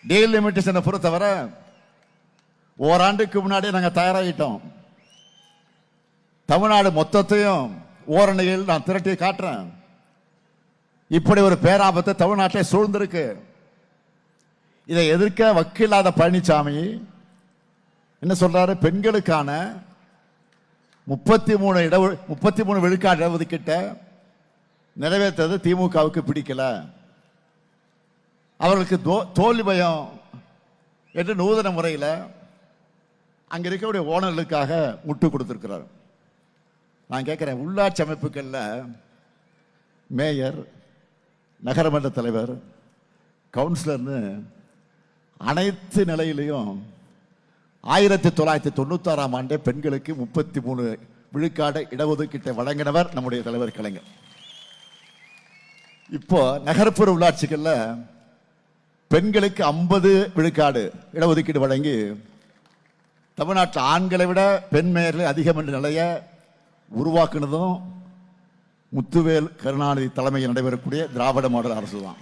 டீலிமிட்டேஷனை பொறுத்தவரை ஓராண்டுக்கு முன்னாடியே நாங்கள் தயாராகிட்டோம். தமிழ்நாடு மொத்தத்தையும் ஓரணியில் நான் திரட்டி காட்டுறேன். இப்படி ஒரு பேராபத்து தமிழ்நாட்டை சூழ்ந்திருக்கு. இதை எதிர்க்க வக்கில்லாத பழனிசாமி என்ன சொல்றாரு? பெண்களுக்கான 33 விழுக்காடு இடஒதுக்கீட்டை நிறைவேற்றது திமுகவுக்கு பிடிக்கல, அவர்களுக்கு தோல்வி பயம் என்று நூதன முறையில் அங்க இருக்கக்கூடிய ஓனர்களுக்காக முட்டு கொடுத்திருக்கிறார். நான் கேட்கிறேன், உள்ளாட்சி அமைப்புகளில் மேயர், நகரமன்ற தலைவர், கவுன்சிலர்னு அனைத்து நிலையிலையும் 1996ஆம் ஆண்டே பெண்களுக்கு 33 விழுக்காடு இடஒதுக்கீட்டை வழங்கினவர் நம்முடைய தலைவர் கலைஞர். இப்போ நகர்ப்புற உள்ளாட்சிகளில் பெண்களுக்கு 50 விழுக்காடு இடஒதுக்கீடு வழங்கி தமிழ்நாட்டில் ஆண்களை விட பெண் மேயர்கள் அதிகம் என்ற நிலையை உருவாக்குனதும் முத்துவேல் கருணாநிதி தலைமையில் நடைபெறக்கூடிய திராவிட மாடல் அரசு தான்.